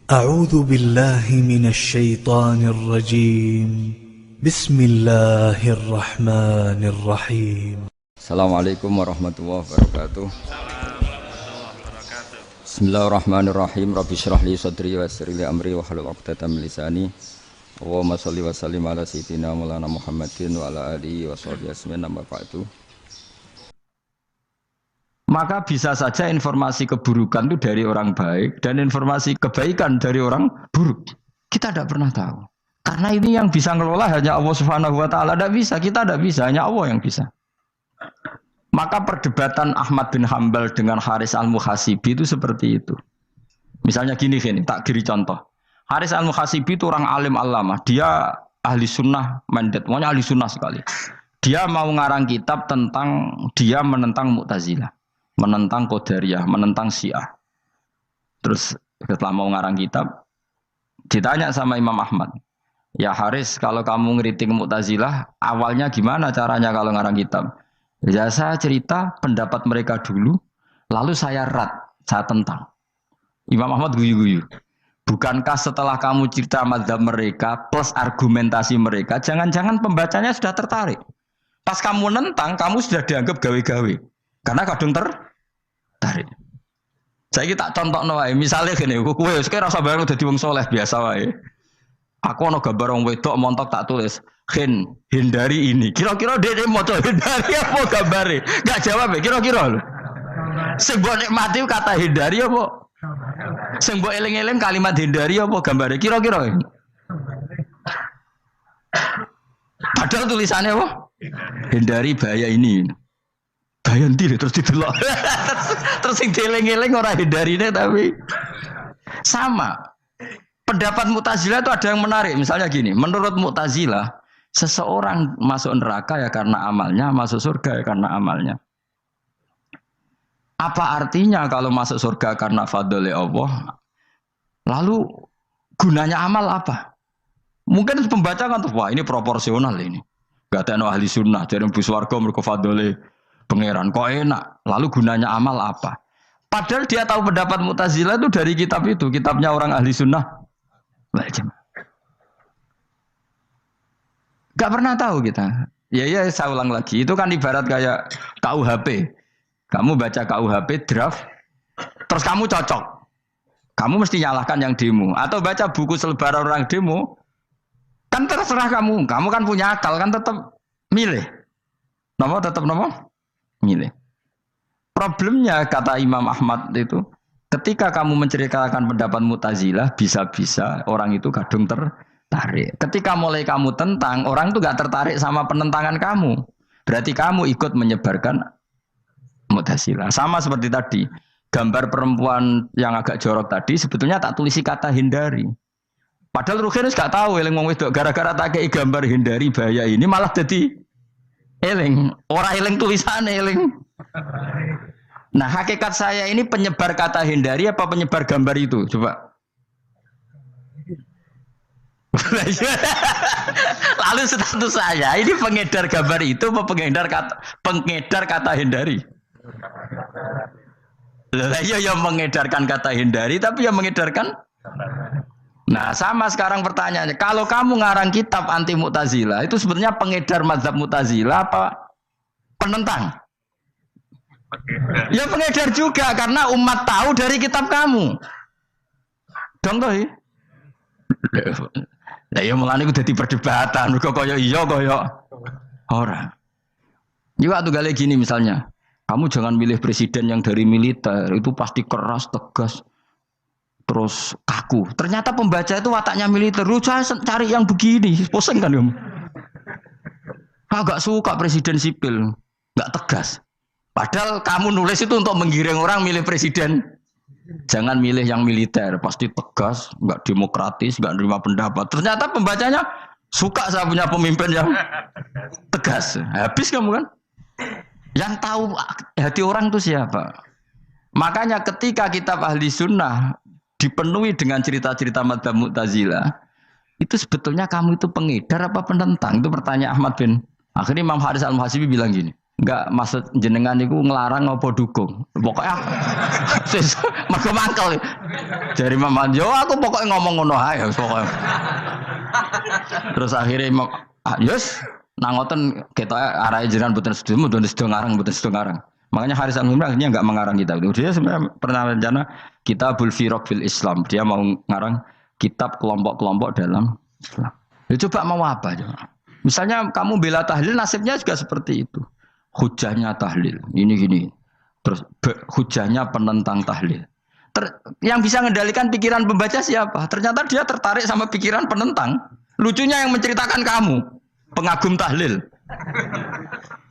أعوذ بالله من الشيطان الرجيم بسم الله الرحمن الرحيم Assalamualaikum warahmatullahi wabarakatuh. Bismillahirrahmanirrahim. Rabbi shrah li sadri wa yassir li amri wa hlul 'uqdatam min lisani. Allahumma shalli wa sallim ala sayyidina Maulana Muhammadin wa ala alihi wa sahbihi ajmain. Amma ba'du. Maka bisa saja informasi keburukan itu dari orang baik dan informasi kebaikan dari orang buruk. Kita tidak pernah tahu. Karena ini yang bisa ngelola hanya Allah Subhanahu wa taala. Tidak bisa, kita tidak bisa, hanya Allah yang bisa. Maka perdebatan Ahmad bin Hambal dengan Haris al-Muhasibi itu seperti itu. Misalnya gini, tak kiri contoh. Haris al-Muhasibi itu orang alim allamah. Dia ahli sunnah mandat, pokoknya ahli sunnah sekali. Dia mau ngarang kitab tentang dia menentang Mu'tazilah, menentang Qadariyah, menentang Syiah. Terus setelah mau ngarang kitab, ditanya sama Imam Ahmad, ya Haris, kalau kamu ngeritik Mu'tazilah, awalnya gimana caranya kalau ngarang kitab? Ya saya cerita pendapat mereka dulu, lalu saya saya tentang. Imam Ahmad guyu-guyu. Bukankah setelah kamu cerita mazhab mereka plus argumentasi mereka, jangan-jangan pembacanya sudah tertarik. Pas kamu nentang, kamu sudah dianggap gawe-gawe. Karena kadung tertarik. Saya tak contoh wae, misalnya gini, kowe sekarang rasa bareng dadi wong soleh biasa wae. Aku ono gambar wong wedok montok tak tulis, hindari ini. Kira-kira dia mau hindari apa gambare? Enggak jawab ya, kira-kira lho. Sing mbok nikmati kata hindari apa? Sing mbok eling-eling kalimat hindari apa gambare? Kira-kira. Padahal tulisannya apa? Hindari bahaya ini. Bahaya ndi terus didelok. Terus sing dieling-eling ora hindarine tapi sama. Pendapat Mu'tazilah itu ada yang menarik. Misalnya gini, menurut Mu'tazilah, seseorang masuk neraka ya karena amalnya, masuk surga ya karena amalnya. Apa artinya kalau masuk surga karena fadli Allah? Lalu gunanya amal apa? Mungkin pembaca kan tuh, wah ini proporsional ini. Gak ada ahli sunnah, jadi bus warga mereka fadli pangeran. Kok enak? Lalu gunanya amal apa? Padahal dia tahu pendapat Mu'tazilah itu dari kitab itu, kitabnya orang ahli sunnah. Gak pernah tahu kita. Ya saya ulang lagi. Itu kan ibarat kayak KUHP. Kamu baca KUHP draft, terus kamu cocok. Kamu mesti nyalahkan yang demo. Atau baca buku selebaran orang demo, kan terserah kamu. Kamu kan punya akal, kan tetap milih. Tetap milih. Problemnya kata Imam Ahmad itu, ketika kamu menceritakan pendapat Mu'tazilah, bisa-bisa orang itu kadung tertarik. Ketika mulai kamu tentang, orang itu gak tertarik sama penentangan kamu. Berarti kamu ikut menyebarkan Mu'tazilah. Sama seperti tadi, gambar perempuan yang agak jorok tadi, sebetulnya tak tulisi kata hindari. Padahal Rukinus gak tahu, eling wong wedok gara-gara tak kei gambar hindari bahaya ini, malah jadi eling. Orang eling tulisannya eling. Nah, hakikat saya ini penyebar kata hindari apa penyebar gambar itu? Coba. Lalu status saya ini pengedar gambar itu apa pengedar kata hindari? Lah iya yang mengedarkan kata hindari tapi yang mengedarkan. Nah, sama sekarang pertanyaannya, kalau kamu ngarang kitab anti Mu'tazilah, itu sebenarnya pengedar mazhab Mu'tazilah apa penentang? Ya pengedar juga karena umat tahu dari kitab kamu. Dong toh. Lah ya mulane kudu dadi perdebatan, kok kaya iya kaya ora. Juga tuh gale gini misalnya, kamu jangan milih presiden yang dari militer, itu pasti keras, tegas, terus kaku. Ternyata pembaca itu wataknya militer, lu cari yang begini, pusing kan kamu. Agak suka presiden sipil, nggak tegas. Padahal kamu nulis itu untuk menggiring orang milih presiden. Jangan milih yang militer, pasti tegas, nggak demokratis, nggak nerima pendapat. Ternyata pembacanya suka saya punya pemimpin yang tegas. Habis kamu kan? Yang tahu hati orang itu siapa? Makanya ketika kitab ahli sunnah dipenuhi dengan cerita-cerita mazhab Mu'tazilah, itu sebetulnya kamu itu pengedar apa penentang? Itu pertanyaan Ahmad bin. Akhirnya Imam Haris al-Muhasibi bilang gini, Enggak maksud jenengan niku nglarang apa dukung. Pokoknya sis mergo mangkel. Dari Mama yo aku pokoknya ngomong ngono ae pokoknya. Terus akhirnya yes nang ngoten ketoke arahe jenengan mboten sedo ngarang mboten sedo ngarang. Makanya Haris Al-Humra akhirnya enggak mengarang kitab itu. Dia sebenarnya pernah rencana Kitabul Firaq fil Islam. Dia mau ngarang kitab kelompok-kelompok dalam Islam. Ya coba mau apa coba? Misalnya kamu bela tahlil nasibnya juga seperti itu. Hujahnya tahlil, ini gini. Terus hujahnya penentang tahlil. Yang bisa mengendalikan pikiran pembaca siapa? Ternyata dia tertarik sama pikiran penentang. Lucunya yang menceritakan kamu, pengagum tahlil.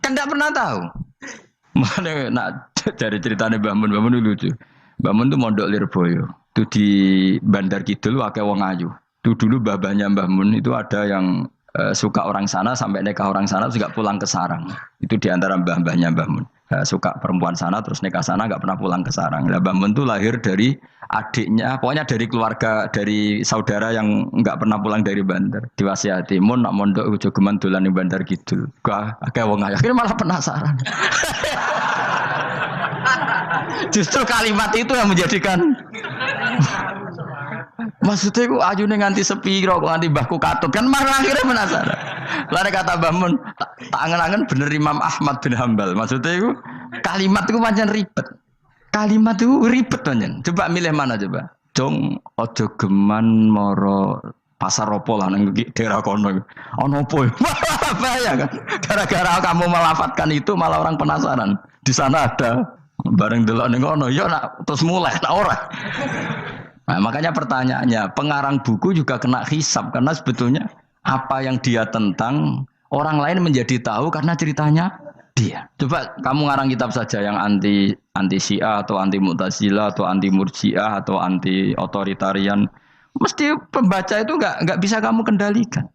Kan tidak pernah tahu. Mana nak cari ceritanya Mbah Mun lucu. Mbah Mun itu mondok Lirboyo. Itu di Bandar Kidul akeh wong ayu. Itu dulu babahnya Mbah Mun itu ada yang suka orang sana sampai nikah orang sana juga pulang ke sarang. Itu diantara mbah-mbahnya Mbah Mun. Suka perempuan sana terus nikah sana nggak pernah pulang ke sarang. Nah, Mbah Mun itu lahir dari adiknya, pokoknya dari keluarga dari saudara yang nggak pernah pulang dari Bandar. Diwasiati Mun nak mondok jogeman dolan ning Bandar Kidul. Kayak wong ayu. Akhirnya malah penasaran. Justru kalimat itu yang menjadikan maksudnya aku ajune nganti sepiro kok nganti mbahku katut kan malah akhirnya penasaran. Lare kata Mbah Mun tak angen-angen bener Imam Ahmad bin Hambal. Maksudnya itu kalimat itu pancen ribet. Kalimat itu ribet pancen. Coba milih mana coba? Jong ojo geman moro pasar opo lah nang daerah kono. Ono opo? Bahaya kan. Gara-gara kamu melafatkan itu malah orang penasaran. Di sana ada bareng delok ning kono ya nak terus mulai nak ora. Nah, makanya pertanyaannya, pengarang buku juga kena hisab karena sebetulnya apa yang dia tentang orang lain menjadi tahu karena ceritanya dia. Coba kamu ngarang kitab saja yang anti Syiah atau anti Mu'tazilah atau anti Murji'ah atau anti otoritarian, mesti pembaca itu nggak bisa kamu kendalikan.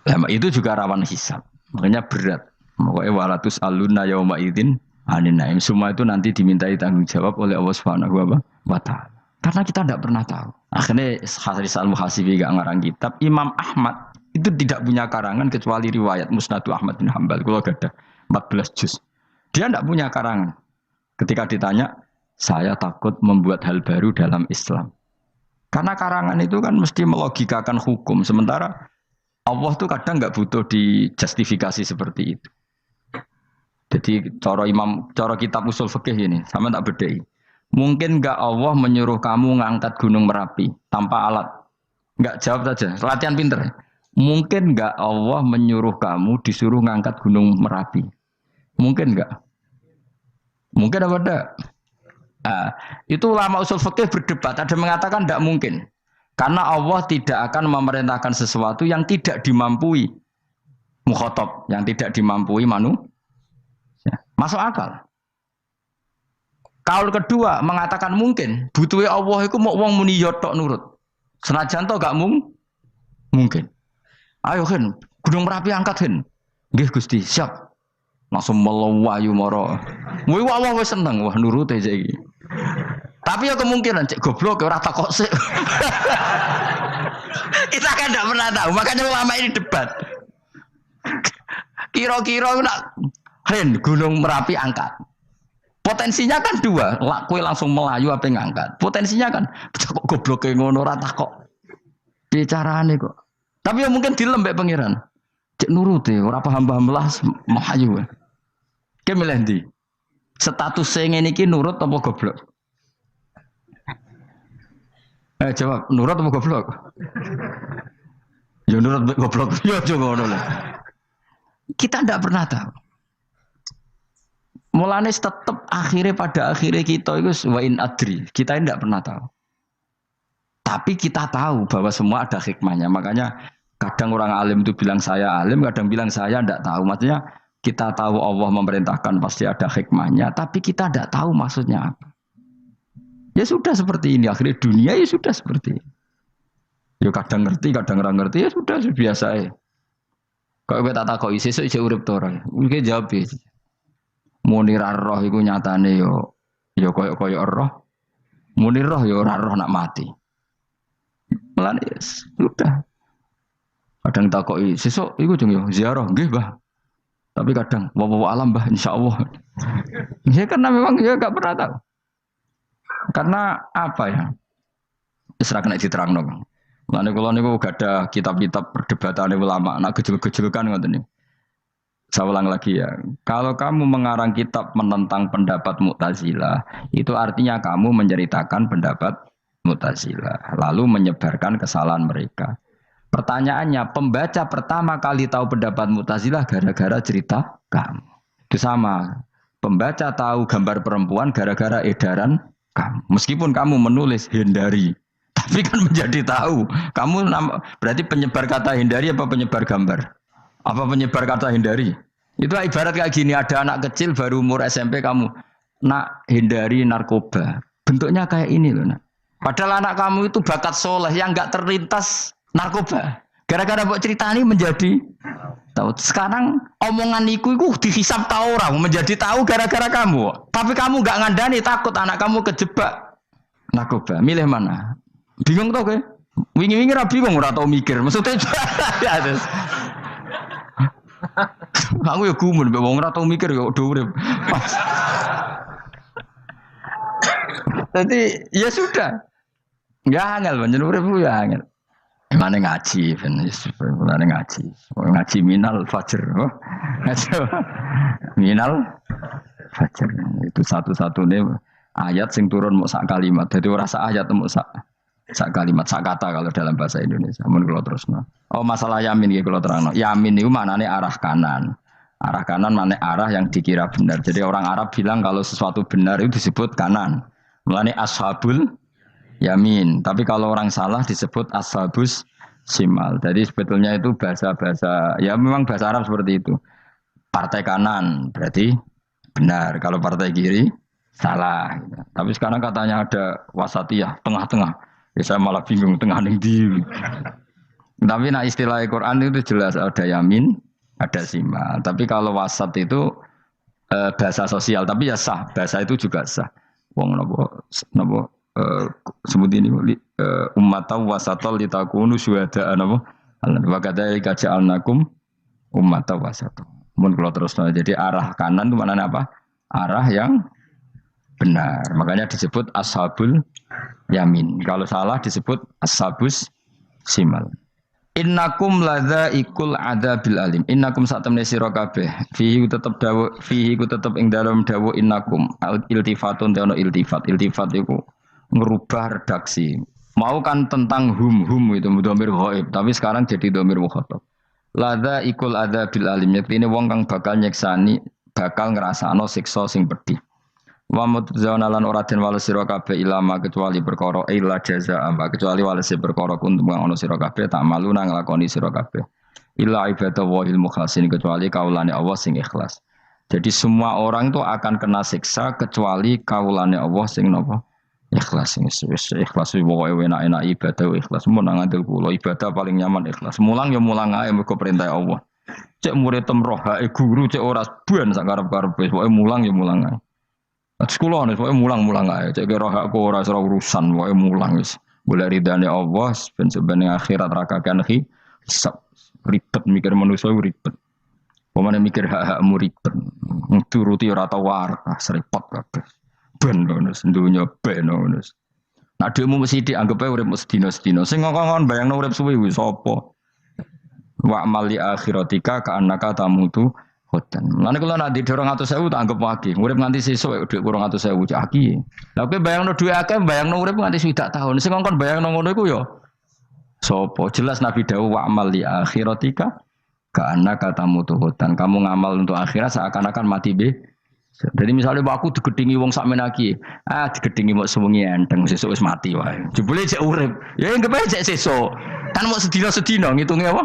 Nah, itu juga rawan hisab. Makanya berat. Makanya walatus aluna yauma idzin anin naim. Semua itu nanti dimintai tanggung jawab oleh Allah Subhanahu wa taala. Karena kita tidak pernah tahu. Akhirnya Haris Al-Muhasibi gak ngarang kitab. Imam Ahmad itu tidak punya karangan kecuali riwayat Musnadu Ahmad bin Hambal. Kalau ada 14 juz. Dia tidak punya karangan. Ketika ditanya, saya takut membuat hal baru dalam Islam. Karena karangan itu kan mesti melogikakan hukum. Sementara Allah tuh kadang nggak butuh dijustifikasi seperti itu. Jadi cara kitab usul fikih ini sama tak bedai. Mungkin nggak Allah menyuruh kamu ngangkat gunung Merapi tanpa alat? Nggak, jawab saja. Latihan pinter. Mungkin nggak Allah menyuruh kamu disuruh ngangkat gunung Merapi? Mungkin nggak? Mungkin apa enggak? Nah, itu ulama usul fikih berdebat. Ada yang mengatakan tidak mungkin. Karena Allah tidak akan memerintahkan sesuatu yang tidak dimampui mukhatab, yang tidak dimampui manusia. Masuk akal. Kaul kedua mengatakan mungkin, butuhe Allah iku mau wong muni yo tok nurut. Senajan to gak mungkin. Ayo Hen, Gunung Merapi angkat Hen. Nggih Gusti, siap. Langsung melayu moro. Kuwi Allah wis seneng, wah nurut aja iki. Tapi ya kemungkinan cek goblok ora takok sik. Kita kan tidak pernah tahu, makanya ulama ini debat. Kira-kira nak Hen, Gunung Merapi angkat. Potensinya kan dua, kue langsung melayu apa ngangkat. Potensinya kan kok goblok kayak ngono rata kok. Bicarane kok. Tapi ya mungkin dilembek pangeran. Cek nuruti, ora paham-paham lah melayu. Ki milih ndi? Status sing ngene iki nurut apa goblok? Jawab, nurut apa goblok? Ya nurut goblok. Ya aja ngono lah. Kita ndak pernah tahu. Mulane tetap pada akhirnya kita itu wa in adri. Kita tidak pernah tahu. Tapi kita tahu bahwa semua ada hikmahnya. Makanya kadang orang alim itu bilang saya alim, kadang bilang saya tidak tahu. Maksudnya kita tahu Allah memerintahkan pasti ada hikmahnya, tapi kita tidak tahu maksudnya apa. Ya sudah seperti ini. Akhirnya dunia ya sudah seperti ini. Ya kadang ngerti, kadang nggak ngerti. Ya sudah biasa ya. Kalau kita takut sesuk isih urip to ora. Mungkin jawab ya. Muni roh iku nyatane yo koyo roh. Muni roh yo ora roh nak mati. Mulane sudah. Kadang takoki sesuk iku jeng yo ziarah nggih, Mbah. Tapi kadang wawa alam bah insyaallah. Ya karena memang dia enggak pernah tahu. Karena apa ya? Wis ra kena diterangno, Kang. Mulane kula niku gak ada kitab-kitab perdebatan ulama, nak gejol-gejolkan ngoten niku. Saya ulang lagi ya. Kalau kamu mengarang kitab menentang pendapat Mu'tazilah, itu artinya kamu menceritakan pendapat Mu'tazilah, lalu menyebarkan kesalahan mereka. Pertanyaannya, pembaca pertama kali tahu pendapat Mu'tazilah gara-gara cerita kamu. Itu sama. Pembaca tahu gambar perempuan gara-gara edaran kamu. Meskipun kamu menulis hindari, tapi kan menjadi tahu. Kamu berarti penyebar kata hindari apa penyebar gambar? Apa penyebar kata hindari? Itu ibarat kayak gini, ada anak kecil baru umur SMP kamu, nak hindari narkoba. Bentuknya kayak ini loh nak. Padahal anak kamu itu bakat soleh yang nggak terlintas narkoba. Gara-gara buat cerita ini menjadi tahu. Sekarang omongan iku dihisap tahu orang menjadi tahu gara-gara kamu. Tapi kamu nggak ngandani, takut anak kamu kejebak narkoba. Milih mana? Bingung tau ke? Wingi-wingi ra bingung ora tau mikir. Maksudnya aku ya gumun, wong ora tau mikir kok do urip. Jadi ya sudah. Ya angel pancen urip ya angel. Mane ngaji ben mane ngaji. Ngaji minal fajr. Minal fajr. Itu satu-satunya ayat sing turun mok sak kalimat. Dadi ora sak ayat mok sak kalimat, sak kata kalau dalam bahasa Indonesia. Mun kula terusno. Oh masalah yamin iki kula terangno. Yamin niku maknane arah kanan. Arah kanan maknane arah yang dikira benar. Jadi orang Arab bilang kalau sesuatu benar itu disebut kanan. Mulane ashabul yamin. Tapi kalau orang salah disebut ashabus simal. Jadi sebetulnya itu bahasa-bahasa ya memang bahasa Arab seperti itu. Partai kanan berarti benar. Kalau partai kiri salah. Tapi sekarang katanya ada wasatiyah, tengah-tengah. Ya saya malah bingung tengah ning ndi. Tapi nah istilah Al-Qur'an itu jelas ada yamin, ada simal. Tapi kalau wasat itu bahasa sosial, tapi ya sah. Bahasa itu juga sah. Wong napa sebut ini ummatan wasatol litakunu syuhada napa? Wa kadzalika ja'alnakum ummatan wasatol. Mun kula terusno. Jadi arah kanan itu maknanya apa? Arah yang benar. Makanya disebut ashabul yamin. Kalau salah disebut ashabus simal. Innakum ladzaikul adzabil alim. Innakum satamne sira kabeh. Fihi tetep dawu, fihi ku tetep ing dalam dawu innakum. Iltifatun te ono iltifat. Iltifat iku ngerubah redaksi. Mau kan tentang hum itu dhamir ghaib, tapi sekarang jadi dhamir mukhatab. Ladzaikul adzabil alim. Yektine wong kang bakal nyeksani, bakal ngrasakno siksa sing pedih. Wa mutzauna lan ora den wales sira kabeh ilama kecuali perkara illa jazaa kecuali wales perkara kuntum kang ana sira kabeh tak malu nang nglakoni sira kabeh illa ibadah wahil mukhlasin kecuali kaulane Allah sing ikhlas. Jadi semua orang itu akan kena siksa kecuali kaulane Allah sing napa ikhlas. Wis ikhlas pokoke enak-enak ibadah ikhlas mun nang ngandel kula ibadah paling nyaman ikhlas. Mulang ya mulang ae mergo perintah Allah. Cek murid temrohae guru cek ora ban sak karep-karepe pokoke mulang ya mulang ae. Sekolah nih, pokoknya mulang-mulang aja. Cek kira aku ora urusan, pokoknya mulang wis. Boleh ridane Allah, ben sebenarnya akhirat rakakan hisab ribet mikir manusia ribet. Pemane mikir hak-hakmu ribet. Turuti ora tau waras, repot kabeh. Ben bonus, dunya ben bonus. Nah dhewe mesti dianggep ae urip sedina-sedina. Sing ngongkon bayangno urip suwi kuwi sapa? Wa amali akhiratika ka annaka tamutu hoten. Lan kula nak di 200.000 tak anggap wage. Urip nganti sesuk dhuwit 200.000 cak aki. Lah kowe bayangno dhuwit akeh, bayangno urip nganti 60 tahun. Sing ngongkon bayangno ngono iku ya sapa? Jelas Nabi dawuh wa amal li akhiratika ka annaka tamutu hoten. Kamu ngamal untuk akhirat seakan-akan mati be. Jadi misalnya aku digedingi wong sak menaki, digedingi mok sewengi enteng sesuk wis mati wae. Jebule cek urip. Ya anggap ae cek sesuk. Kan mok sedina-sedina ngitunge apa?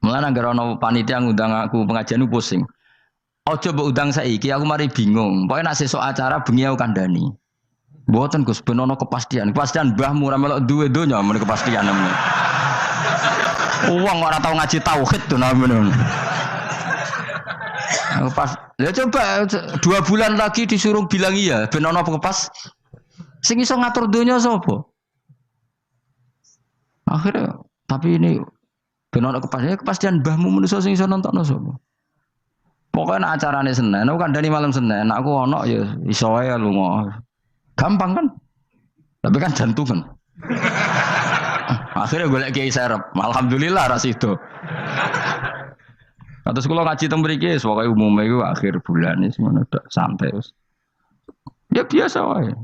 Mulane anggere ana panitia ngundang aku pengajian pusing. Aja mbok undang saiki aku mari bingung. Pokoke nek sesuk acara bengi aku kandhani. Mboten Gus ben ana kepastian. Kepastian mbahmu ora melok duwe donya men kepastian namanya. Wong ora tau ngaji tauhid to namanya. Pas ya coba 2 bulan lagi disuruh bilang iya ben ana kepas. Sing iso ngatur donya sapa? Akhirnya tapi ini benar kepastian mbahmu manusia sing iso nonton sapa? Pokoknya acarane Senin, aku kan dari malam Senin, aku ono ya iso wae lunga. Gampang kan? Tapi kan jantungan. Akhirnya golek kiai serep. Alhamdulillah ras itu. Terus kalau ngaji teng mriki pokoke umume iku akhir bulan wis ngono tok santai wis. Ya biasa wae.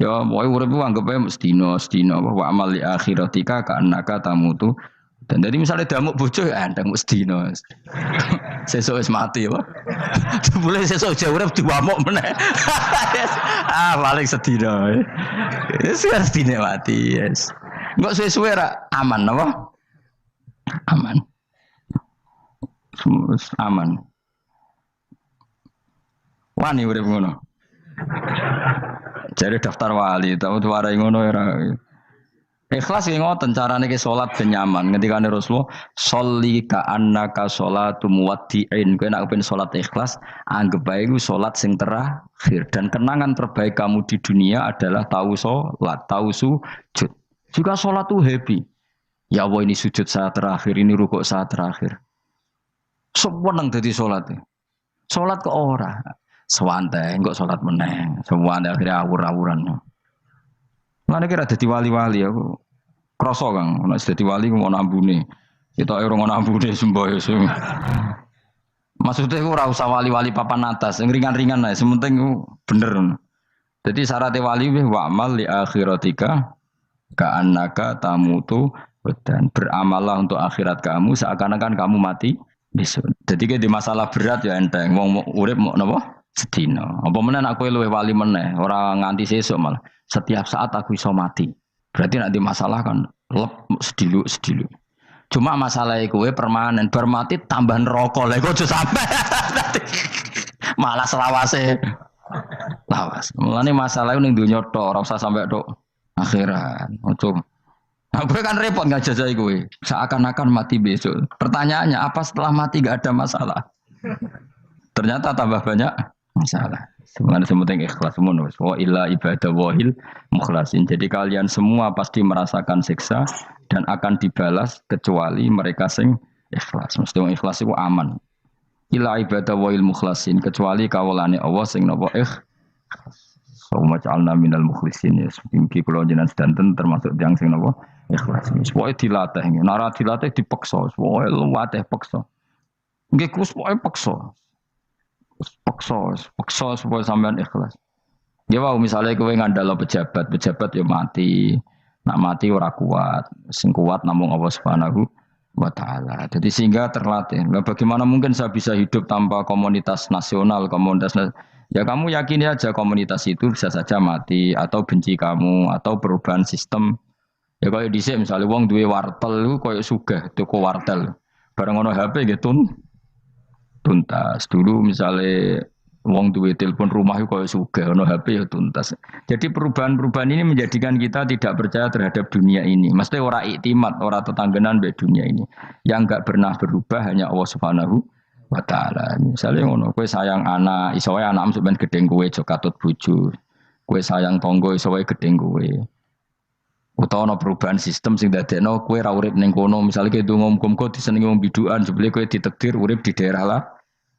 Ya pokoke urip ku anggap ae sedina wa amal li akhiratika ka annaka tamutu. Dan jadi misalnya damuk bojo ya andang sedina. Sesuk wis mati wae. Boleh sesuk jauh urip diwamuk meneh. Paling sedina. Wis sedina mati, yes. Enggak suwe-suwe ra aman apa? Aman. Aman. Wani urip ngono. Jadi daftar wali, tahu warai ngono ora. Ikhlas ki ngoten carane ki salat ben nyaman. Ngendikane Rasulullah, "Sholli ka annaka sholatu muwaddi'in." Kowe nek pengen salat ikhlas, anggap bae iku salat sing terakhir dan kenangan terbaik kamu di dunia adalah tahu salat, tahu sujud. Juga salat tuh happy. Ya Allah ini sujud saat terakhir, ini rukuk saat terakhir. Seneng dadi salate. Salat kok ora. Sewante engko salat meneh. Sewante akhirnya awur-awuran. Lan iki ra dadi wali-wali aku. Krasa Kang, nek dadi wali ku ono ambune. Kita ora ono ambune semboyo sing. Maksudnya aku ora usah wali-wali papan atas, yang ringan-ringan ae, sementing ku bener. Jadi syarat wali wa amal li akhiratika ka annaka tamutu dan beramallah untuk akhirat kamu seakan-akan kamu mati besok. Jadi di masalah berat ya enteng. Wong urip mau napa? Sedina. Apa meneh aku luwih wali meneh, ora nganti sesuk malah. Setiap saat aku iso mati. Berarti nek di masalah kan lep sedilu. Cuma masalah kowe permanen bar mati tambah neraka. Lha kok aja sampe. Malah selawase. Lawas. Mulane masalah ning donya tok, ora usah sampe tok akhirat. Ojo. Nah, gue kan repot nggak jajai gue. Seakan-akan mati besok. Pertanyaannya apa setelah mati gak ada masalah? Ternyata tambah banyak masalah. Sebenarnya semuanya ikhlas semua. Wa illa ibadah wahil mukhlasin. Jadi kalian semua pasti merasakan siksa dan akan dibalas kecuali mereka sing ikhlas. Mesti yang ikhlas itu aman. Illa ibadah wahil mukhlasin. Kecuali kawulane Allah sing nopo ikhlas. Sawma ja'alna minal mukhlisin ya. Mungkin kalau jenengan sedanten termasuk yang sing nopo ikhlas. Pokoke dilatih. Nek ora dilatih dipaksa. Pokoke luwateh paksa. Nggih kus pokoke paksa. Paksa supaya sampean ikhlas. Ya wae misale kowe ngandalo pejabat ya mati. Nak mati ora kuat. Sing kuat namung Allah Subhanahu wa taala. Jadi sehingga terlatih. Nah, bagaimana mungkin saya bisa hidup tanpa komunitas nasional, ya kamu yakini aja komunitas itu bisa saja mati atau benci kamu atau perubahan sistem. Ya kayak dhisik misalnya wong duwe wartel iku koyo sugih tuku wartel. Bareng ono HP gitu tuntas. Dulu misalnya wong duwe telepon rumah iku koyo sugih ono HP ya tuntas. Jadi perubahan-perubahan ini menjadikan kita tidak percaya terhadap dunia ini. Mesti ora iktimat, ora tetanggenan be dunia ini. Yang enggak pernah berubah hanya Allah Subhanahu wa taala. Misalnya ngono kowe sayang anak, iso wae anakmu sampeyan gedeng kowe aja katut bojo. Kowe sayang tangga iso wae gedeng kowe. Utawa ana perubahan sistem sing dadekno kowe ra urip ning kono, misale kowe ndonga muga-muga disenengi wong bidukan, jebule kowe ditakdir urip di daerah lah.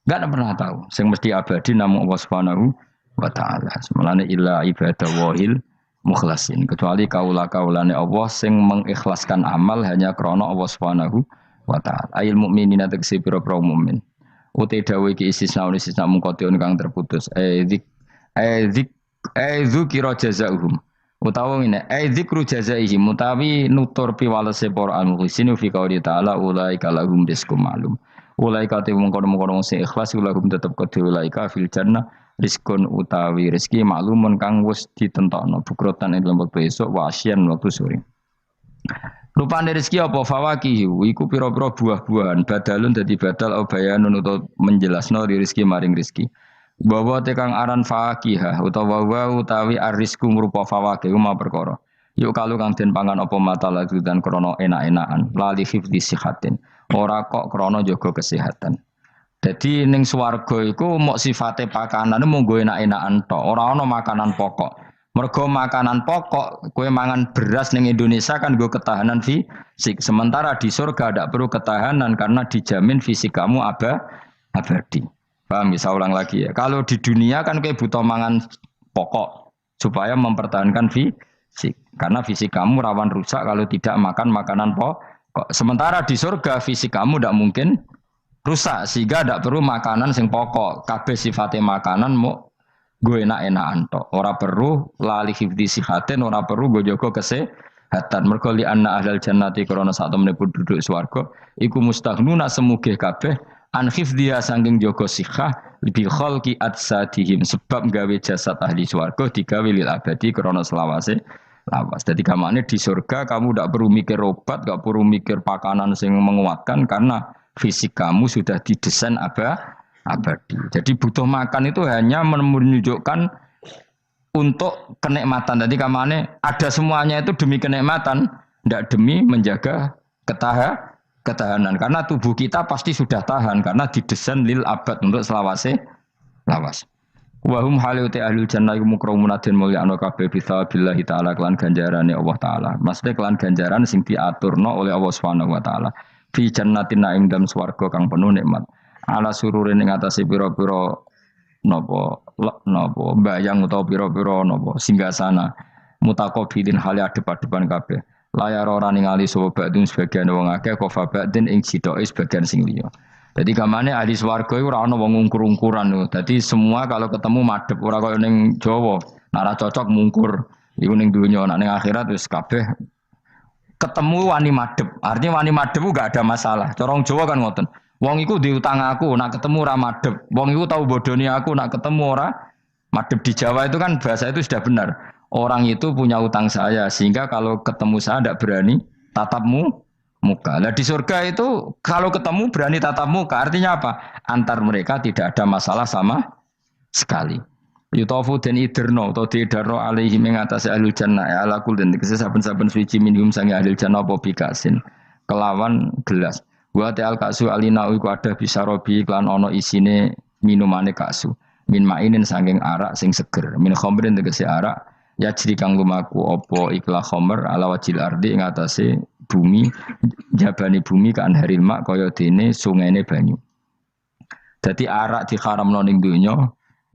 Enggak pernah tahu. Sing mesti abadi namung Allah Subhanahu wa taala. Semalane illa ibadah wahil mukhlasin. Kecuali kaula-kaulane Allah sing mengikhlaskan amal hanya krana Allah Subhanahu wa taala. Ail mukminina tegese pira-pira mukmin. Uti dawuh iki istisna mungkotion kang terputus. Dzikra jazaohum. Utawa ngene, dzikru jazaihi mutawi nutur piwalese para al-mukhlisin fi qouli ta'ala ulaika lahum rizqum ma'lum. Ulaika te mungkon-mungkon sing ikhlas lahum tetep kedhe ulaika fil jannah rizqun utawi rezeki maklumun kang wis ditentokno bukrotan ing lembek besok wa asyan waktu sore. Rupane rezeki apa fawakih iku pira-pira buah-buahan badalun dadi badal bayanun utawa menjelasno rezeki maring rezeki. Bahwa tekang aran fakihah utawa utawi arisku ngrupa fawakih ma perkara. Yuk kalau kang den pangan apa mata lagi dan krono enak-enakan lali hifdzi sihatin. Ora kok krono jaga kesehatan. Jadi ning swarga iku mok sifate pakanane mung go enak-enakan tok, ora ana makanan pokok. Mergo makanan pokok kowe mangan beras ning Indonesia kan go ketahanan fisik. Sementara di surga tidak perlu ketahanan karena dijamin fisik kamu abadi. Paham, bisa ulang lagi ya. Kalau di dunia kan kayak butuh mangan pokok supaya mempertahankan fisik. Karena fisik kamu rawan rusak kalau tidak makan makanan pokok. Sementara di surga fisik kamu tidak mungkin rusak sehingga tidak perlu makanan sing pokok. Kabeh sifatnya makanan mau gue enak-enakan tok. Ora perlu lali hifdi sihatin, ora perlu gue jaga kesehatan. Mergo li anna ahlal jannati krana sak temene penduduk swarga iku mustaghnuna semugih kabeh an hifdhiya saking jaga sihah bi khalqi atsadihim sebab gawe jasad ahli swarga digawe lil abadi krana selawase lawas. Jadi kamane di surga kamu tidak perlu mikir obat, tidak perlu mikir pakanan sing menguatkan karena fisik kamu sudah didesain abadi. Jadi butuh makan itu hanya menunjukkan untuk kenikmatan. Jadi kamane ada semuanya itu demi kenikmatan, tidak demi menjaga ketahanan. Karena tubuh kita pasti sudah tahan karena didesain lil abad untuk selawase lawas. Wahum haluti ahlul jannah mukramuna den mulya ana kabeh bisabillahi taala kelan ganjarane Allah taala. Maksudnya kelan ganjaran sing diaturno oleh Allah Subhanahu wa taala. Fi jannatin naim dalam swarga kang penuh nikmat. Ala sururin ing atase pira-pira napa bayang utawa pira-pira napa singgasana mutaqabilin hale adep-adepan kabeh. Layar ora ningali sapa badung sebagian wong akeh kofa badin ing sidoke sebagian sing liya. Jadi gamane ahli swarga iku ora ana wong ngungkur-ungkuran lho. Dadi semua kalau ketemu madhep ora kaya ning Jawa. Nek ora cocok mungkur. Iku ning donya, nek ning akhirat wis kabeh ketemu wani madhep. Artinya wani madhep gak ada masalah. Cara wong Jawa kan ngoten. Wong iku diutang aku, nak ketemu ora madhep. Wong iku tau bodoni aku, nak ketemu ora madhep. Di Jawa itu kan bahasa itu sudah benar. Orang itu punya utang saya sehingga kalau ketemu saya tidak berani tatapmu muka. Nah di surga itu kalau ketemu berani tatap muka. Artinya apa? Antar mereka tidak ada masalah sama sekali. Yutofu dan iderno atau diidarno alaihi mengatasi ahlul jannah ya ala kul dan saben-saben suci minhum sangi ahlul jannah apa bikasin kelawan gelas. Wa ta'al kasu alina iku ada bisa robi klan ono isine minumane kasu. Min mainin saking arak sing seger. Min khamrin tegese arak ya jadi kang lumaku opo ikhla khomer ala wajil ardi ing atase bumi jabani bumi kan haril mak kaya dene sungene banyu. Dadi arak diharamno ning donya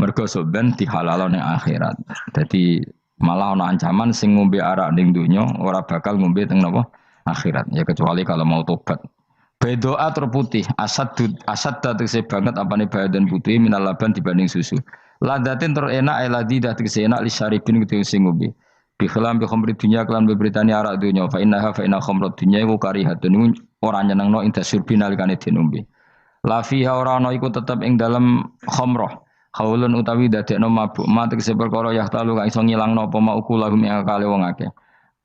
mergo soben dihalal ning akhirat. Dadi malah ana ancaman sing ngombe arak ning donya ora bakal ngombe teng napa akhirat ya kecuali kalau mau tobat. Bedoa terputih asad tegese banget apane badan putih minal laban dibanding susu. Ladatin terenak eladi dah tegese enak li syaribin kudu sing ngombe. Bi khilam bi khamri dunya kelan beberitani arak dunya fa inna khamrat dunya iku karihatun ora nyenengno inda syurbin alikane dinombe. La fiha ora ana iku tetep ing dalem khamrah. Haulun utawi dadekno mabuk ma tegese perkara yahtalu kang iso ngilangno apa ma ukulahum ing akale wong akeh.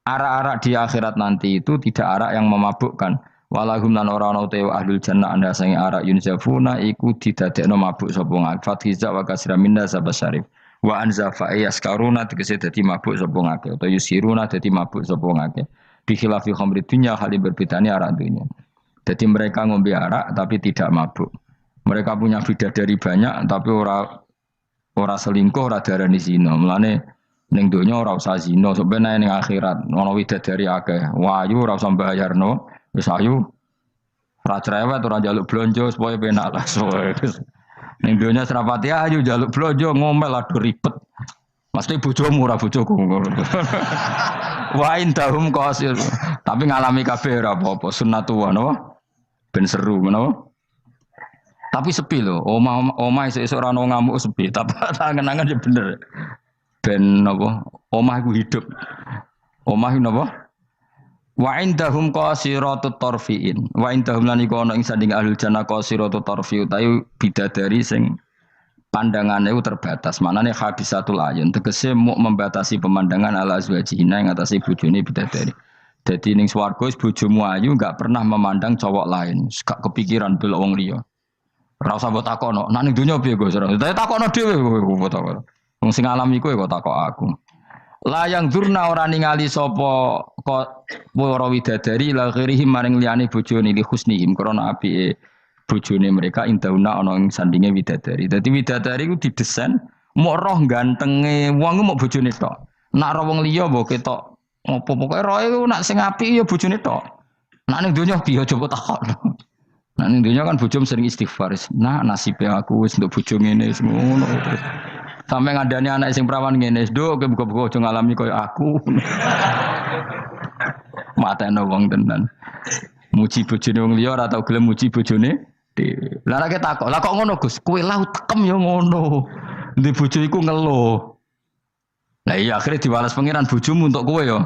Arak-arak di akhirat nanti itu tidak arak yang memabukkan. Walahum lan ora ana te ahlul jannah anda sange arak yunzafuna iku didadekno mabuk sapa ngak fathiza wa kasra minna sabasyarif wa anzafa yaskaruna tegese dadi mabuk sapa ngake utawa yusiruna dadi mabuk sapa ngake bi khilafi khamri dunya hal berbedane arak dunya. Jadi mereka ngombe arak tapi tidak mabuk. Mereka punya bidadari banyak tapi ora selingkuh ora darani zina. Mulane ning donya ora usah zina sampeyan ning akhirat ana widadari akeh. Wayu ora usah mbayarno. Wis ayu ora cerewet ora njaluk blonjo supaya penak lah soe. Ning donya serapati ayu njaluk blonjo ngomel aduh ribet. Mesti bojomu ora bojoku. Wa indahum qasil. Tapi ngalami kabeh ora apa-apa sunnatullah napa? Ben seru menapa? Tapi sepi lho, omah esuk ora ono ngamuk sepi, tapi angen-angen ya bener. Ben napa? Omah iku hidup. Omah iku napa? Wa indahum qasiratut tarfiin. Wa indahum lan iku ana ing sanding ahlul jannah qasiratut tarfi utawi bidadari sing pandangane itu terbatas. Manane habisatul ayun tegese muk membatasi pemandangan ala azwajina ing atase bojone bidadari. Dadi ning swarga bojomu ayu enggak pernah memandang cowok lain, gak kepikiran delok wong liya. Ora usah mbok takono, nek ning donya piye Gus? Dadi takono dhewe kowe takono. Wong sing alami kowe kok takok aku. Layang durna ora ningali sapa kok para widadari la ghirihim maring liyane bojone li husnihim krana apike bojone mereka indauna ana ing sandinge widadari. Dadi widadari ku didesain mok roh gantenge wong ku mok bojone tok. Nek ora wong liya mbok ketok apa pokoke roe ku nek sing apik ya bojone tok. Nek ning donya piye coba takok. Nah ning dunya kan bojom sering istighfar. Nah nasibnya aku wis untuk bojo ngene wis ngono terus. Sampai ngadani anak sing perawan ngene, "Nduk, kowe buka-buka aja ngalami koyo aku." Matene wong tenan. Muji bojone wong liya ora tau gelem muji bojone dhewe. Lah nek takok, "Lah kok ngono, Gus? Kowe lau tekem ya ngono." Ndek bojo iku ngeluh. Lah iya akhirnya diwales pangeran bojomu untuk kowe ya.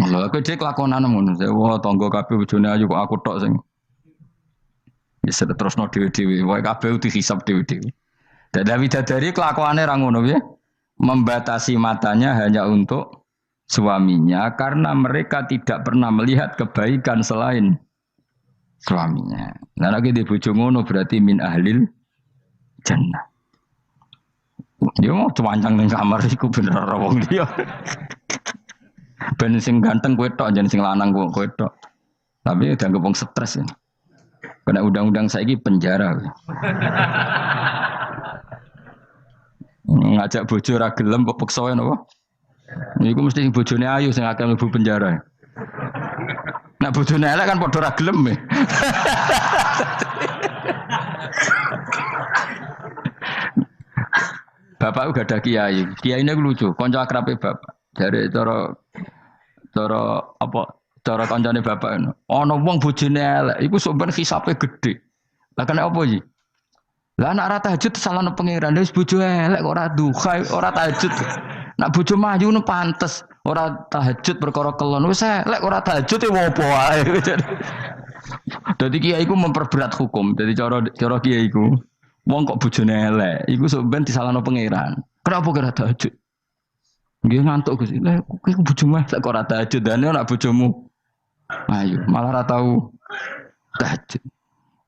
Lha kowe cek lakonan ngono. Wah, tangga kabeh bojone ayu kok aku tok sing wis terusno dhewe-dhewe. Wae kabeh dihisab dhewe-dhewe. Dawi dadari kelakuannya orang ngono ya, membatasi matanya hanya untuk suaminya karena mereka tidak pernah melihat kebaikan selain suaminya. Nah lagi di bojo ngono berarti min ahlil jannah. Dia mau cuancang ning kamar iku bener ora wong liya. Ben sing ganteng kowe tok, jan sing lanang kowe tok. Tapi dianggap wong stres ya. Kena undang-undang saiki penjara. Ngajak bojo ra gelem kok peksa ya napa? Iku mesti bojone ayu sing akeh mlebu penjara. Nek bojone elek kan padha ra gelem. Bapak uga ada kiai. Kiai ini lucu, kanca akrabe bapak. Dari cara apa? Cara kancane bapak ngono. Ana wong bojone elek, iku sok ben hisabe gedhe. Lah kena apa iki? Lah anak ora tahajud salahno pangeran wis bojo elek kok ora duha ora tahajud. Nak bojo maju nu pantes ora tahajud perkara kelon wis elek ora tahajud e opo wae. Dadi kiai iku memperberat hukum. Dadi cara kiai iku wong kok bojone elek iku sok ben disalahno pangeran. Kenapa kira tahajud? Nggih ngantuk Gus. Lah kowe bojomu elek kok ora tahajud dane nak bojomu. Ayo malah ora tau tahajud.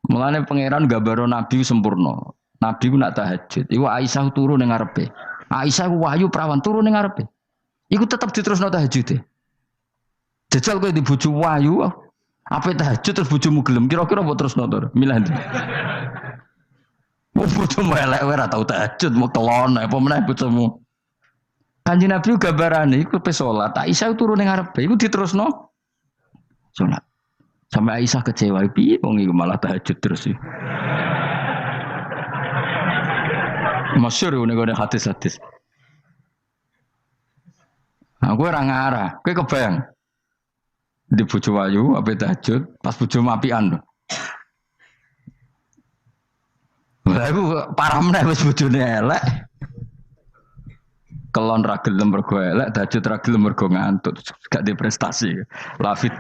Mulane pangeran gambaro nabi sempurna. Nabi ku nak tahajud. Iku Aisyah turu ning ngarepe. Aisyah ku wahyu prawan turu ning ngarepe. Iku tetep diterusno tahajude. Jajal kowe di bojo wahyu, ape tahajud terus bojomu gelem kira-kira mbok terusno to? Milih ndi? Bojomu elek ora tau tahajud, mau kelon apa meneh bojomu. Kanjeng Nabi gambarane iku pe salat. Aisyah turu ning ngarepe iku diterusno salat. Sampai Aisyah kecewa, piye wong iku malah tahajud terus sih. Masyhur ngene hadis-hadis. Aku ora ngarah, kowe kebayang. Di bojo ayu ape tahajud, pas bojo apian. Lah aku parah meneh wis bojone elek. Kelon ra gelem mergo elek, tahajud ra gelem mergo ngantuk, gak di prestasi. Lafit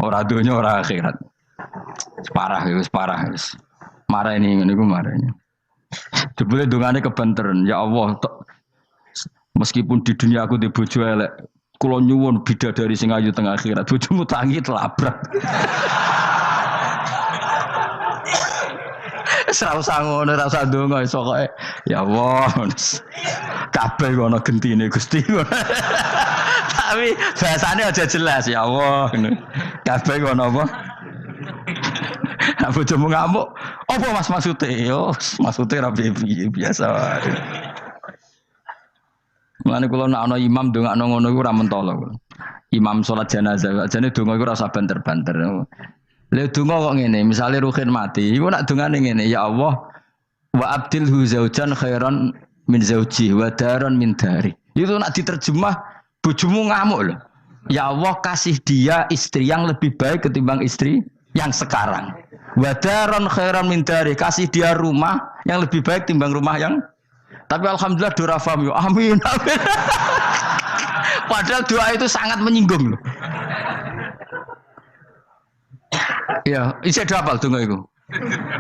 ora donya ora akhirat. Wis parah wis. Marah ini ngene iku marahnya. Jebule dongane kebanteren, ya Allah, meskipun di dunia aku di bojo elek, kula nyuwun bidadari sing ayu teng akhirat, bojomu tangi telabrak. Ora usah ngono, ora usah ndonga iso kok. Ya Allah. Kabeh ono gentine Gusti. Tapi bahasane aja jelas ya Allah. Kabeh ono apa? Aku bojomu ngamuk. Apa Mas maksude? Yo, maksude ra biasa. Mulane kula nek ana imam ndongakno ngono iku ora mentolo. Imam salat jenazah, jane donga iku ora usah banter-banter. Lha donga kok ngene, misale Ruhin mati, iku nak dongane ngene, ya Allah wa abdilhu zaujan khairan min zauji wa daran min dari. Itu nak diterjemah bojomu ngamuk loh. Ya Allah kasih dia istri yang lebih baik ketimbang istri yang sekarang. Wa daran khairan min dari, kasih dia rumah yang lebih baik timbang rumah yang. Tapi alhamdulillah dora faham yo. Amin. Amin. Padahal doa itu sangat menyinggung loh. Ya, isih hafal donga iku.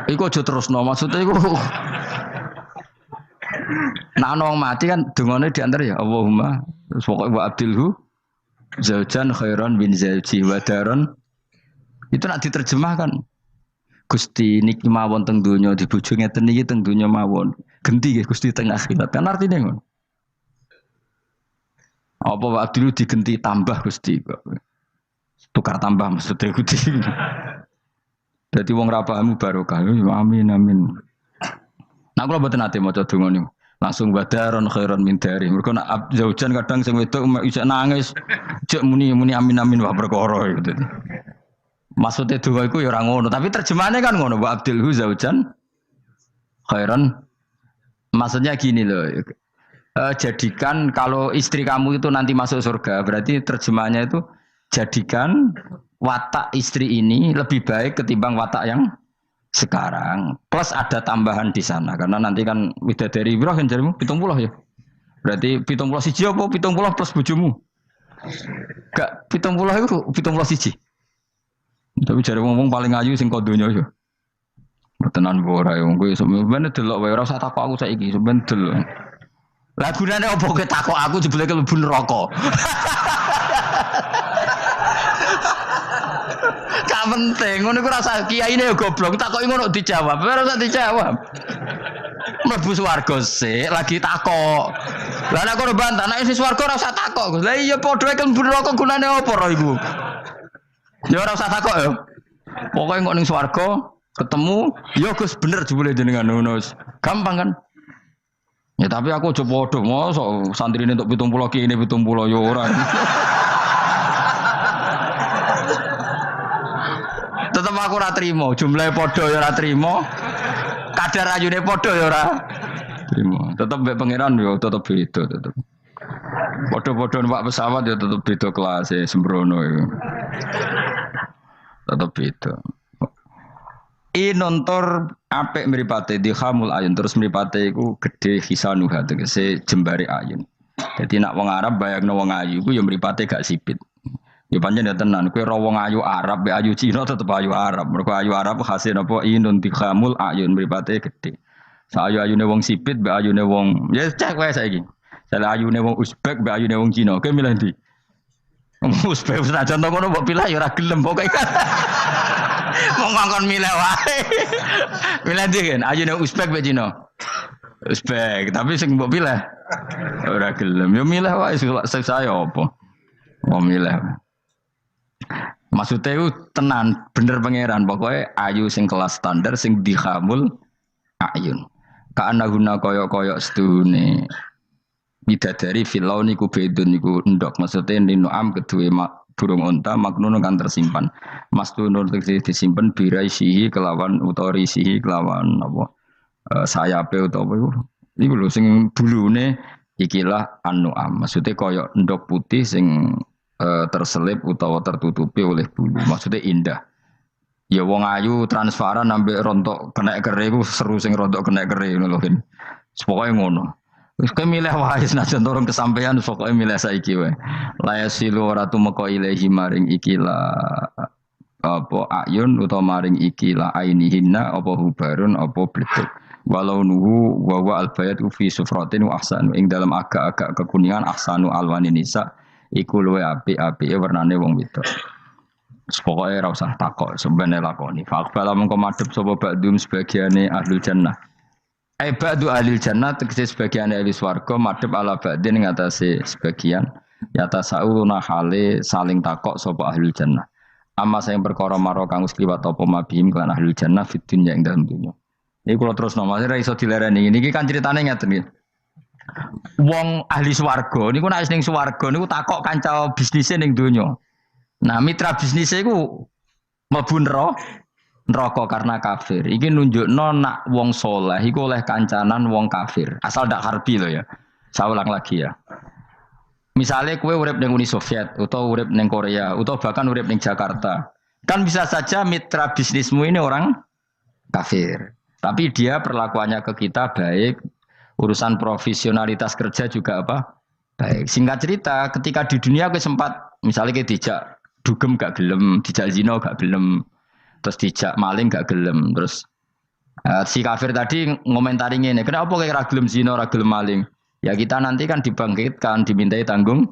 Iku aja terusno, maksudnya iku. Nah, wong mati kan dongane diantar ya Allahumma pokoke wa abdilhu zaujan khairan bin zauji wa daron. Itu nak diterjemahkan. Gusti niki mawon teng donya di bojo ngeten iki teng donya mawon. Genti nggih Gusti teng akhirat. Kan artine ngono. Apa wa abdilhu digenti tambah Gusti kok. Tukar tambah maksudnya Gusti. Dadi wong ra paham barokah. Amin amin. Nah kula mboten ate maca donga niku. Langsung badaron khairon min dari. Mergo nak zaujan kadang sing wedok iso nangis. Cek muni amin amin wah perkara gitu. Maksudnya donga iku ya ora ngono, tapi terjemahannya kan ngono, wa abdilhu zaujan khairan. Maksudnya gini loh. Jadikan kalau istri kamu itu nanti masuk surga, berarti terjemahannya itu jadikan watak istri ini lebih baik ketimbang watak yang sekarang. Plus ada tambahan di sana karena nanti kan widadari berapa kan jarimu 70 ya. Berarti 70 siji apa 70 plus bojomu? Gak 70 itu 70 siji. Tapi jare ngomong paling ayu sing kodonya ya. Tenan ora ya kowe sebenarnya delok wae ora usah takok aku saiki sebenarnya delok. Lah gunane opo kowe takok aku jebule mlebu neraka. Gak penting, ngono iku rasa kiyaine ya goblok, takoki ngono dijawab, ora usah dijawab. Mlebu swarga sik lagi takok. Lah nek kono bantah nek wis swarga ora usah takok. Lah iya padha mlebu neraka gunane opo ro iku? Ya ora usah takok ya. Pokoke kok ning swarga ketemu, ya Gus bener jebule jenengan ngono. Gampang kan? Ya tapi aku aja padha mosok santrine entuk 70 kene 70 ya ora. Tetep aku ora trimo, jumlahe padha ya ora trimo. Kadar ayune padha ya ora trimo. Tetep mbek pangeran ya tetep beda tetep. Padha-padha numpak pesawat ya tetep beda kelas sembrono iku. Tetep beda. Nontor apik mripate dikhamul ayun terus mripate iku gedhe hisanuha tegese jembare ayun. Dadi nak wong Arab bayangno wong ayu iku ya mripate gak sipit. Ya pancen ya tenan kowe ro wong ayu Arab be ayu Cina tetep ayu Arab. Mergo ayu Arab hasil napa inun dikhamul ayun mripate gedhe. Sayu-ayune wong sipit be ayune wong ya cek wae saiki. Salah ayune wong Uzbek be ayune wong Cina. Kowe milih ndi? Uzbek senajan to ngono mbok pilih ya ora gelem pokoke. Wong ngongkon milih wae. Milih ndi kan? Ayune Uzbek be Cina. Uzbek, tapi sing mbok pilih ora gelem. Ya milih wae saya apa? Mau milih. Maksudnya itu tenan bener pangeran pokoknya ayu sing kelas standar sing dikhamul ayun. Kaana guna koyok-koyok sedune bidadari filau niku bedun niku endok maksudnya ninuam kedue burung unta maknun kan tersimpan. Mastunur disimpan biraisihi kelawan utorisihi kelawan apa sayape utawa iku. Iku lho sing bulune ikilah anuam. Maksudnya koyok endok putih sing terselip utawa tertutupi oleh bulu. Maksudnya indah. Ya wong ayu transparan ambek rontok kena kere iku seru sing rontok kena kere ngono lho. Pokoke ngono. Wis kowe milih wae senajan turun kesampaian pokoke milih saiki wae. La yasilu ora tumeka ilahi maring ikila apa ayun utawa maring ikila ainihinna apa hubarun apa bletik. Walau nuhu wa wa albayatu fi sufratin wa ahsanu ing dalam agak-agak kekuningan ahsanu alwanin nisa iku luwe apik-apike warnane wong wedok. Pokoke ora usah takok sebene lakoni. Faqbala mengko madhep sapa ba'dum sebagiane ahlul jannah. Ba'du ahlil jannah tegese sebagiane ahli swarga madhep ala ba'din ing atase sebagian yata sauna hale saling takok sapa ahlul jannah. Amma sing perkara maro kang wis kliwat apa mabihim lan ahlul jannah fid dunya ing dalem dunya. Niki kula terus nomase ra iso dilereni. Niki kan critane ngeten iki. Wong ahli swarga niku nek ning swarga niku takok kanca bisnise ning donya. Nah, mitra bisnise iku mlebu neraka karena kafir. Iki nunjukno nak wong saleh iku oleh kancanan wong kafir. Asal ndak harbi lho ya. Saya ulang lagi ya. Misalnya kowe urip ning Uni Soviet utawa urip ning Korea utawa bahkan urip ning Jakarta. Kan bisa saja mitra bisnismu ini orang kafir. Tapi dia perlakuannya ke kita baik. Urusan profesionalitas kerja juga apa? Baik. Singkat cerita, ketika di dunia aku sempat, misalnya kayak dijak dugem gak gelem, dijak zina gak gelem, terus dijak maling gak gelem, terus si kafir tadi ngomentari ngene, kenapa kayak ra gelem zina, ra gelem maling? Ya kita nanti kan dibangkitkan, dimintai tanggung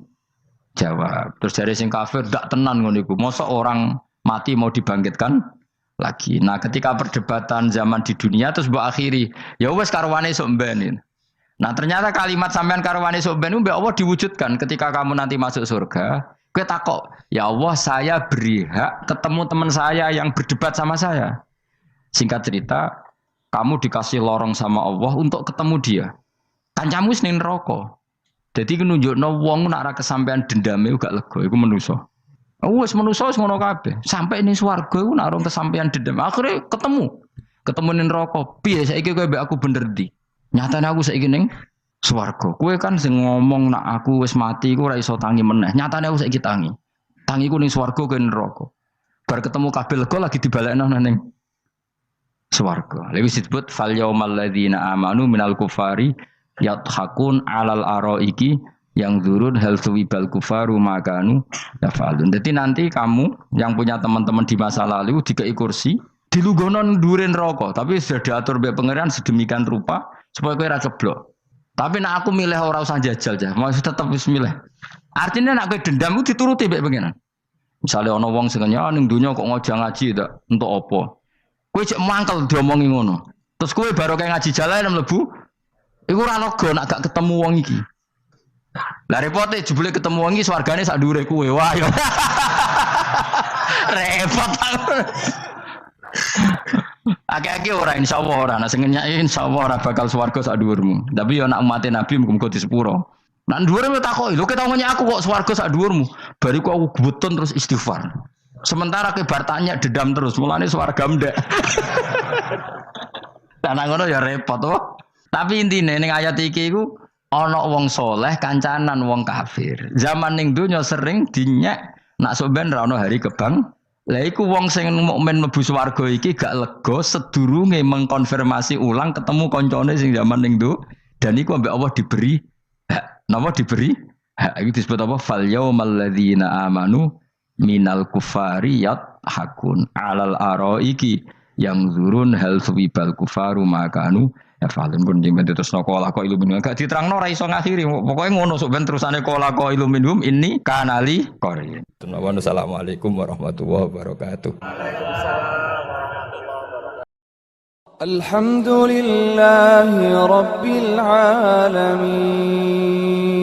jawab. Terus dari sing kafir ndak tenan ngono iku. Mosok orang mati mau dibangkitkan lagi. Nah, ketika perdebatan zaman di dunia terus mbok akhiri, ya wis karwane sok mben. Nah, ternyata kalimat sampean karwane sok mben mbek Allah diwujudkan ketika kamu nanti masuk surga. Kowe takok, ya Allah saya beri hak ketemu teman saya yang berdebat sama saya. Singkat cerita, kamu dikasih lorong sama Allah untuk ketemu dia. Kancamu wis ning neraka. Dadi ku nunjukno wong nek ora kesampean dendame gak lega, iku menungso. Wes manusa wis ngono kabeh. Sampai ning swarga iku nek urung kesampean dendam. Akhire ketemu ning neraka. Piye saiki kowe mbek aku bener ndi? Nyatane aku saiki ning swarga. Kowe kan sing ngomong nak aku wis mati iku ora iso tangi meneh. Nyatane aku saiki tangi. Tangiku ning swarga kowe neraka. Bar ketemu kabeh lega lagi dibalekno ning swarga. Lha wis disebut fal yaumal ladzina amanu minal kufari yadhakun alal araiki yang zurun hal suwibal kufaru makanu yafalun. Jadi nanti kamu yang punya teman-teman di masa lalu dikei kursi dilungguhno ndurin rokok, tapi sudah diatur mbek pangeran sedemikian rupa supaya kowe ora ceblok. Tapi nek aku milih ora usah jajal ya, mau tetep wis milih. Artinya nek kowe dendam ku dituruti mbek pangeran. Misale ana wong sing nyang ning donya kok ngojo ngaji ta, entuk apa? Kowe cek mangkel diomongi ngono. Terus kowe baru kayak ngaji jalan mlebu, iku ora lega nek gak ketemu wong iki. Lah repote jebule ketemu wong iki swargane sak dhuwure kowe. Wah yo. Repot. Akeh-akeh ora insyaallah ora. Nek sing nyai insyaallah ora bakal swarga sak dhuwurmu. Tapi yo nek umat Nabi muga-muga di sepuro. Nek dhuwure takoki, lho ketemu aku kok swarga sak dhuwurmu. Bariku aku gebutun terus istighfar. Sementara ke bar tanya dedam terus, mulane swarga ndek. Lah ngono ya repot to. Tapi intine ning ayat iki iku ana wong soleh kancanan wong kafir. Zaman ning donya sering dinyek nak sampean ra ono hari kebang. Lah iku wong sing mukmin mlebu swarga iki gak lega sedurunge mengkonfirmasi ulang ketemu kancane sing zaman ning do dan iku ambek Allah diberi hak. Napa diberi? Hak iki disebut apa? Fal yaumal ladzina amanu minal kufari yadhakun alal araiki yang zurun hal suwibal kufaru makanu ya falun pun jeng terus nokola ko iluminum gak diterangno ora iso ngakhiri pokoke ngono sok ben terusane kola ko iluminum ini kanali kori. Assalamualaikum warahmatullahi wabarakatuh. Alhamdulillahi rabbil alamin.